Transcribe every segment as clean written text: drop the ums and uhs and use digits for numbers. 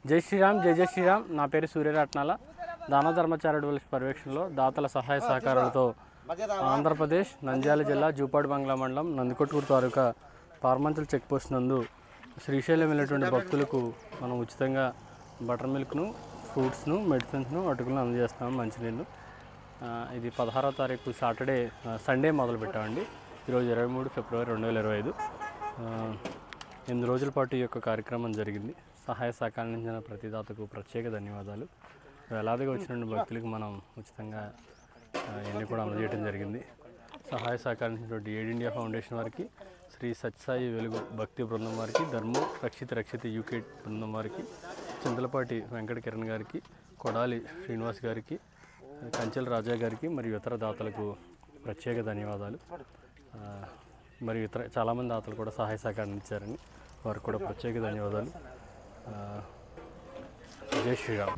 జై శ్రీరామ్, జై జై శ్రీరామ్. నా పేరు సూర్యరత్నాల. దాన ధర్మ చారిటబుల్ పర్యవేక్షణలో దాతల సహాయ సహకారాలతో ఆంధ్రప్రదేశ్ నంద్యాల జిల్లా జూపాడు బంగ్లా మండలం నందికొట్కూరు తాలూకా పార్మంచల్ చెక్ పోస్ట్ నందు శ్రీశైలం వెళ్ళేటువంటి భక్తులకు మనం ఉచితంగా బటర్ మిల్క్ను, ఫ్రూట్స్ను, మెడిసిన్స్ను, అటుకులను అందజేస్తాము. మంచినీళ్ళు. ఇది 16వ తారీఖు సండే మొదలు పెట్టామండి. ఈరోజు 23 ఫిబ్రవరి 2025. 8 రోజుల పాటు ఈ యొక్క కార్యక్రమం జరిగింది. సహాయ సహకరించిన ప్రతి దాతకు ప్రత్యేక ధన్యవాదాలు. వేలాదిగా వచ్చిన భక్తులకు మనం ఉచితంగా ఇవన్నీ కూడా అందజేయడం జరిగింది. సహాయ సహకరించినటువంటి ఎయిడ్ ఇండియా ఫౌండేషన్ వారికి, శ్రీ సత్యసాయి వెలుగు భక్తి బృందం వారికి, ధర్మం రక్షిత యూకే బృందం వారికి, చింతలపాటి వెంకట కిరణ్ గారికి, కొడాలి శ్రీనివాస్ గారికి, కంచెల రాజా గారికి మరియు ఇతర దాతలకు ప్రత్యేక ధన్యవాదాలు. మరియు చాలామంది దాతలు కూడా సహాయ సహకారం ఇచ్చారని వారికి కూడా ప్రత్యేక ధన్యవాదాలు. జై శ్రీరామ్.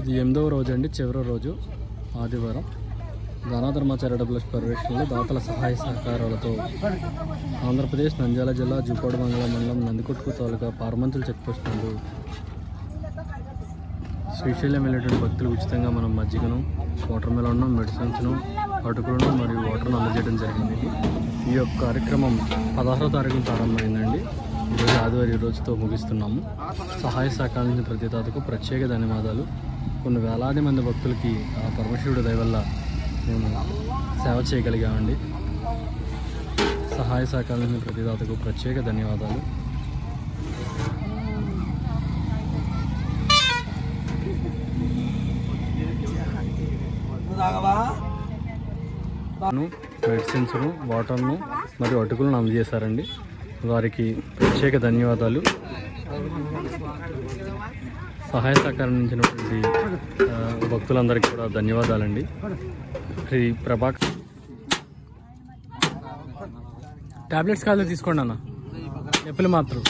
ఇది 8వ రోజు అండి, చివరి రోజు ఆదివారం. దానధర్మ చారిటబుల్ పర్యవేక్షణలో దాతల సహాయ సహకారాలతో ఆంధ్రప్రదేశ్ నంద్యాల జిల్లా జూపాడు బంగ్లా మండలం నందికొట్కూరు తాలూకా పార్మంచల్ చెక్ పోస్ట్ నందు శ్రీశైలం వెళ్ళేటువంటి భక్తులకు ఉచితంగా మనం మజ్జిగను, వాటర్ మెలన్ను, మెడిసిన్స్ను, అటుకులను మరియు వాటర్ను అందజేయడం జరిగింది. ఈ యొక్క కార్యక్రమం 16వ తారీఖున ప్రారంభమైందండి. ఈరోజు ఆదివారం, ఈ రోజుతో ముగిస్తున్నాము. సహాయ సహకరించిన ప్రతి దాతకు ప్రత్యేక ధన్యవాదాలు. కొన్ని వేలాది మంది భక్తులకి ఆ పరమశివుడి దయ వల్ల మేము సేవ చేయగలిగామండి. సహాయ సహకరించిన ప్రతి దాతకు ప్రత్యేక ధన్యవాదాలు. మెడిసిన్స్ను, వాటర్ను మరియు అటుకులను అందజేశారండి. వారికి ప్రత్యేక ధన్యవాదాలు. సహాయ సహకరించినటువంటి భక్తులందరికీ కూడా ధన్యవాదాలండి. శ్రీ ప్రభాకర్ టాబ్లెట్స్ కాదు తీసుకోండి అన్న, ఎప్పులు మాత్రం.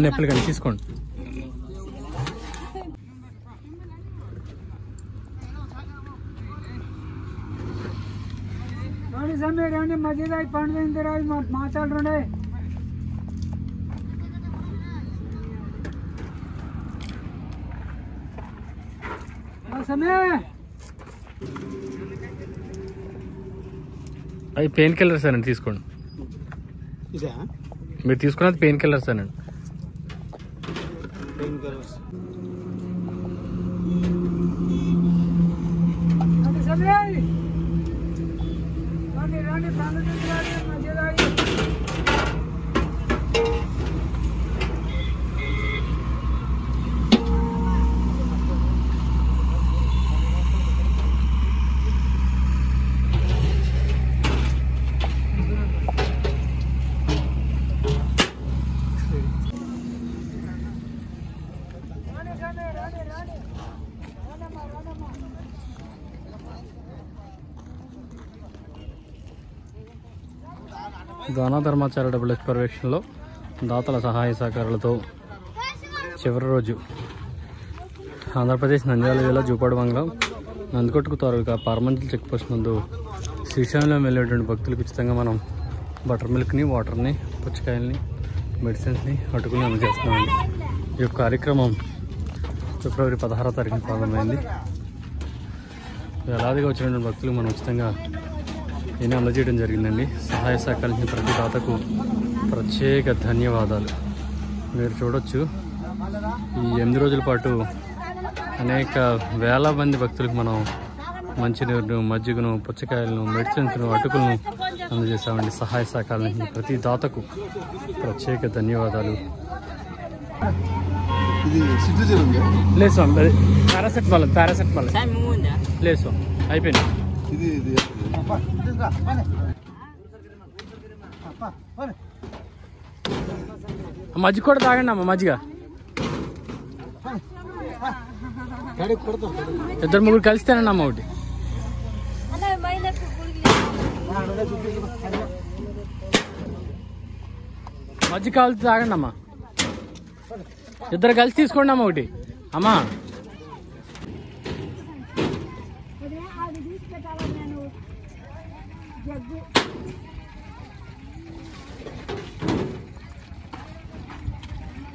నొప్పులు కానీ తీసుకోండి. రండి మధ్యలో పండుగ మాట్లాడండి. అవి పెయిన్ కిల్లర్స్ అండి, తీసుకోండి. మీరు తీసుకున్నది పెయిన్ కిల్లర్స్ అనండి. దాన ధర్మ చారిటబుల్ పర్యవేక్షణలో దాతల సహాయ సహకారాలతో చివరి రోజు ఆంధ్రప్రదేశ్ నంద్యాల జిల్లా జూపాడు బంగ్లా నందికొట్కూరు తాలూకా పార్మంచల్ చెక్ పోస్ట్ నందు శ్రీశైలం వెళ్ళేటువంటి భక్తులకు ఉచితంగా మనం బటర్ మిల్క్ని, వాటర్ని, పుచ్చకాయల్ని, మెడిసిన్స్ని, అటుకుని అందజేస్తున్నామండి. ఈ యొక్క కార్యక్రమం ఫిబ్రవరి 16వ తారీఖున ప్రారంభమైంది. వేలాదిగా వచ్చినటువంటి భక్తులు మనం ఉచితంగా ఈయన అందజేయడం జరిగిందండి. సహాయ సహకరించిన ప్రతి దాతకు ప్రత్యేక ధన్యవాదాలు. మీరు చూడొచ్చు, ఈ 8 రోజుల పాటు అనేక వేల మంది భక్తులకు మనం మంచినీరును, మజ్జిగను, పుచ్చకాయలను, మెడిసిన్స్ను, అటుకులను అందజేసామండి. సహాయ సహకరించిన ప్రతి దాతకు ప్రత్యేక ధన్యవాదాలు. లేదు స్వామి, అది పారాసెటమాల్ లేదు స్వామి, అయిపోయింది. మజ్జిగ కూడా తాగండి అమ్మ, మజ్జిగ. 2-3 కలిస్తేనండి అమ్మ ఒకటి. మజ్జిగ కావాలి తాగండి అమ్మా. ఇద్దరు కలిసి తీసుకోండి అమ్మ ఒకటి. అమ్మా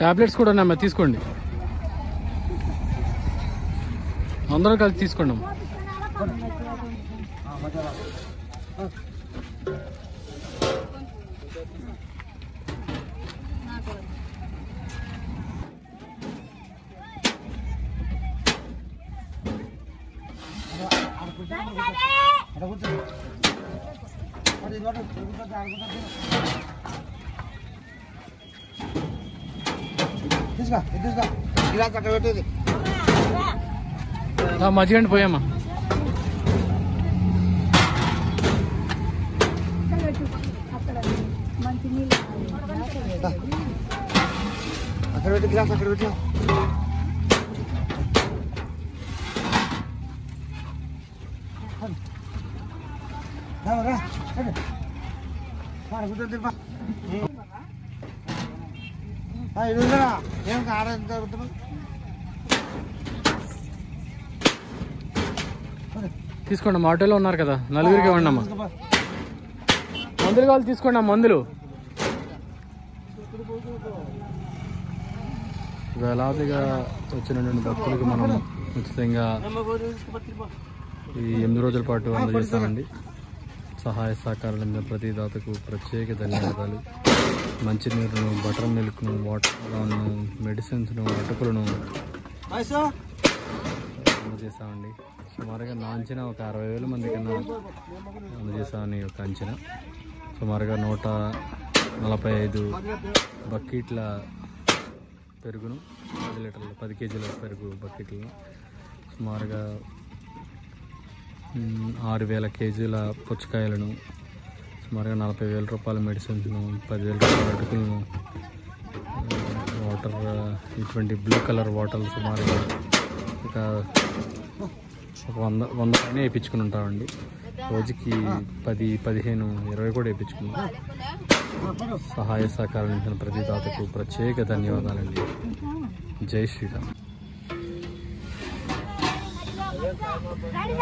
టాబ్లెట్స్ కూడా ఉన్నాయమ్మా, తీసుకోండి. అందరూ కలిసి తీసుకోండి అమ్మా. మజ్జిగండి పోయమ్మా. అక్కడ పెట్టి గ్లాస్ అక్కడ పెట్టి ఏం ఆడ జరుగుతున్నావు. తీసుకోండి అమ్మా, ఆటోలో ఉన్నారు కదా, నలుగురికి ఇవ్వండి అమ్మా. మందులు కావాలి తీసుకోండి అమ్మా, మందులు. వేలాదిగా వచ్చినటువంటి భక్తులకు మనం ఉచితంగా ఈ 8 రోజుల పాటు అందజేస్తామండి. సహాయ సహకారాలు ప్రతి దాతకు ప్రత్యేక ధన్యవాదాలు. మంచినీరును, బటర్ మిల్క్ను, వాటర్ను, మెడిసిన్స్ను, అటుకులను అందజేస్తామండి. సుమారుగా నా అంచనా ఒక 60,000 మంది కన్నా అందజేస్తామని ఒక అంచనా. సుమారుగా 145 బకెట్ల పెరుగును, 10 లీటర్ల 10 కేజీల పెరుగు బకెట్లను, సుమారుగా 6,000 కేజీల పుచ్చకాయలను, సుమారుగా 40,000 రూపాయల మెడిసిన్స్ను, 10,000 రూపాయల అటుకులను, వాటర్ ఇటువంటి బ్లూ కలర్ వాటర్లు సుమారుగా ఒక 100 పైన వేయించుకుని ఉంటామండి. రోజుకి 10, 15, 20 కూడా వేయించుకున్నాం. సహాయ సహకారం ఇచ్చిన ప్రతి దాతకు ప్రత్యేక ధన్యవాదాలండి. జై శ్రీరామ్. రెడీ